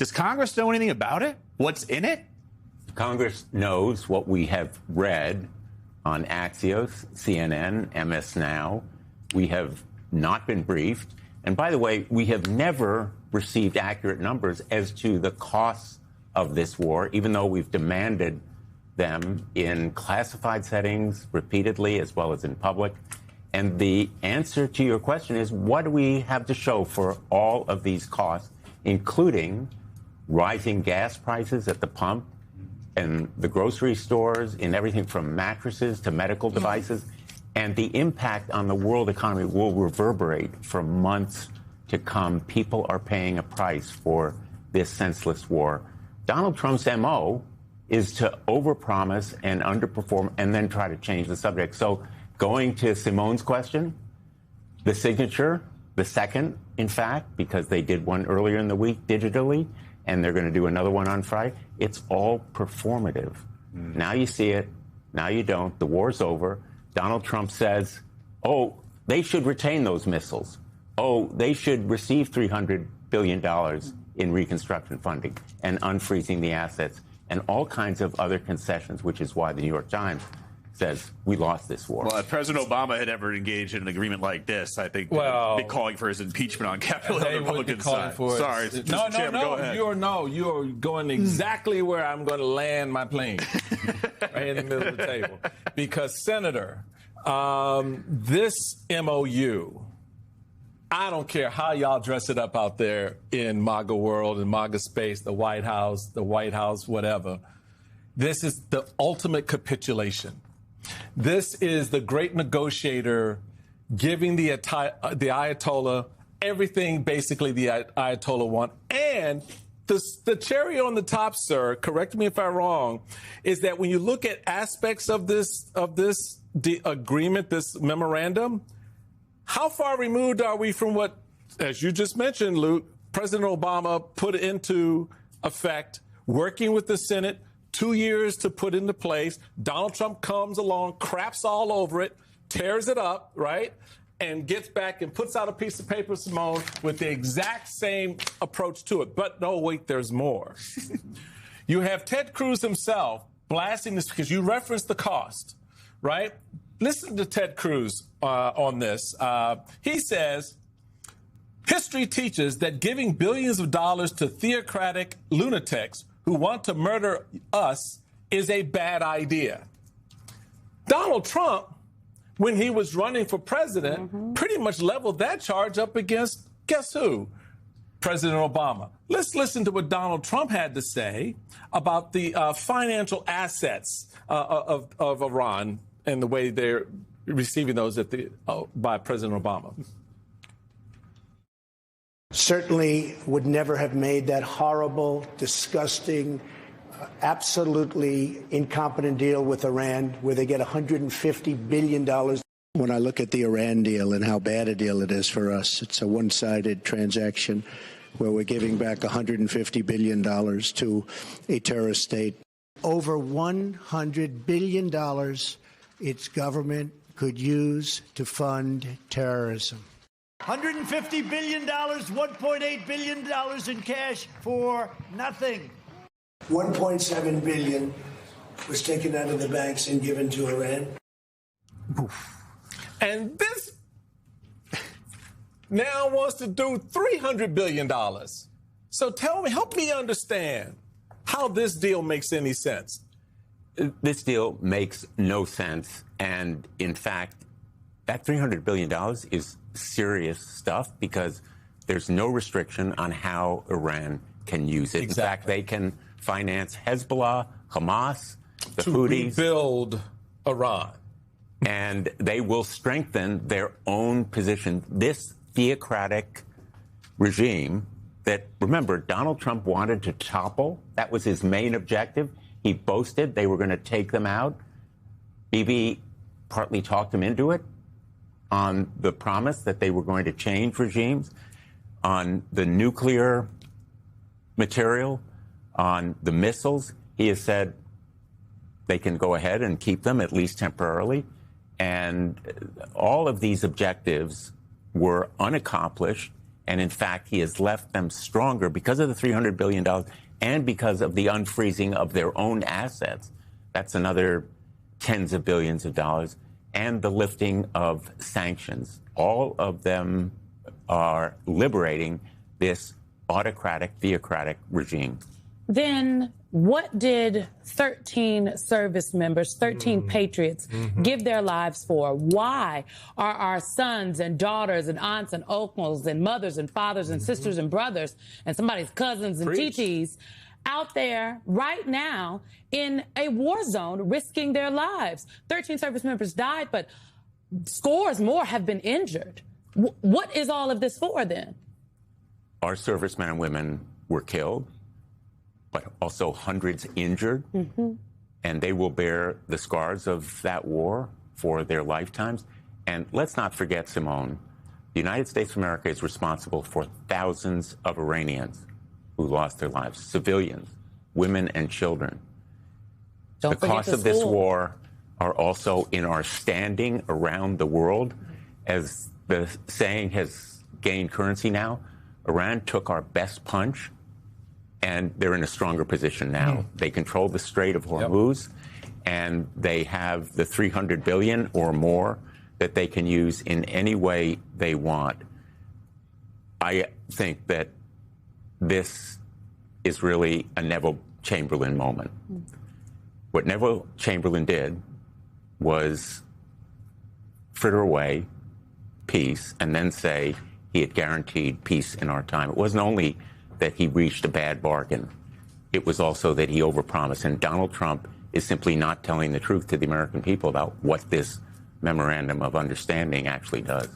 Does Congress know anything about it? What's in it? Congress knows what we have read on Axios, CNN, MS Now. We have not been briefed. And by the way, we have never received accurate numbers as to the costs of this war, even though we've demanded them in classified settings repeatedly as well as in public. And the answer to your question is, what do we have to show for all of these costs, including rising gas prices at the pump and the grocery stores, in everything from mattresses to medical devices? And the impact on the world economy will reverberate for months to come. People are paying a price for this senseless war. Donald Trump's MO is to overpromise and underperform and then try to change the subject. So going to Simone's question, the signature, the second, in fact, because they did one earlier in the week digitally, and they're going to do another one on Friday, it's all performative. Now you see it, now you don't. The war's over. Donald Trump says, oh, they should retain those missiles. Oh, they should receive $300 billion in reconstruction funding and unfreezing the assets and all kinds of other concessions, which is why the New York Times says we lost this war. Well, if President Obama had ever engaged in an agreement like this, I think they'd be calling for his impeachment on Capitol Hill on the Republican side. Sorry. No, you're going exactly where I'm going to land my plane, right in the middle of the table. Because, Senator, this MOU, I don't care how y'all dress it up out there in MAGA world, in MAGA space, the White House, whatever. This is the ultimate capitulation. This is the great negotiator giving the Ayatollah everything basically the Ayatollah want. And the cherry on the top, sir, correct me if I'm wrong, is that when you look at aspects of this agreement, this memorandum, how far removed are we from what, as you just mentioned, Luke, President Obama put into effect, working with the Senate, 2 years to put into place. Donald Trump comes along, craps all over it, tears it up, right? And gets back and puts out a piece of paper, Simone, with the exact same approach to it. But no, wait, there's more. You have Ted Cruz himself blasting this because you referenced the cost, right? Listen to Ted Cruz on this. He says, history teaches that giving billions of dollars to theocratic lunatics who want to murder us is a bad idea. Donald Trump, when he was running for president, pretty much leveled that charge up against, guess who? President Obama. Let's listen to what Donald Trump had to say about the financial assets of Iran and the way they're receiving those by President Obama. Certainly would never have made that horrible, disgusting, absolutely incompetent deal with Iran, where they get $150 billion. When I look at the Iran deal and how bad a deal it is for us, it's a one-sided transaction where we're giving back $150 billion to a terrorist state. Over $100 billion its government could use to fund terrorism. $150 billion, $1.8 billion in cash for nothing. $1.7 billion was taken out of the banks and given to Iran. And this now wants to do $300 billion. So tell me, help me understand how this deal makes any sense. This deal makes no sense. And in fact, that $300 billion is serious stuff because there's no restriction on how Iran can use it. Exactly. In fact, they can finance Hezbollah, Hamas, the to Houthis. Rebuild Iran. And they will strengthen their own position. This theocratic regime that, remember, Donald Trump wanted to topple. That was his main objective. He boasted they were going to take them out. Bibi partly talked him into it on the promise that they were going to change regimes, on the nuclear material, on the missiles. He has said they can go ahead and keep them, at least temporarily. And all of these objectives were unaccomplished And in fact, he has left them stronger because of the $300 billion and because of the unfreezing of their own assets. That's another tens of billions of dollars. And the lifting of sanctions. All of them are liberating this autocratic, theocratic regime. Then what did 13 service members, 13 patriots, give their lives for? Why are our sons and daughters and aunts and uncles and mothers and fathers and sisters and brothers and somebody's cousins and titis out there right now in a war zone risking their lives? 13 service members died, but scores more have been injured. What is all of this for then? Our servicemen and women were killed, but also hundreds injured, and they will bear the scars of that war for their lifetimes. And let's not forget, Simone, the United States of America is responsible for thousands of Iranians who lost their lives, civilians, women and children. The costs of this war are also in our standing around the world. As the saying has gained currency now, Iran took our best punch, and they're in a stronger position now. They control the Strait of Hormuz, and they have the $300 billion or more that they can use in any way they want. I think that this is really a Neville Chamberlain moment. What Neville Chamberlain did was fritter away peace and then say he had guaranteed peace in our time. It wasn't only that he reached a bad bargain, it was also that he overpromised. And Donald Trump is simply not telling the truth to the American people about what this memorandum of understanding actually does.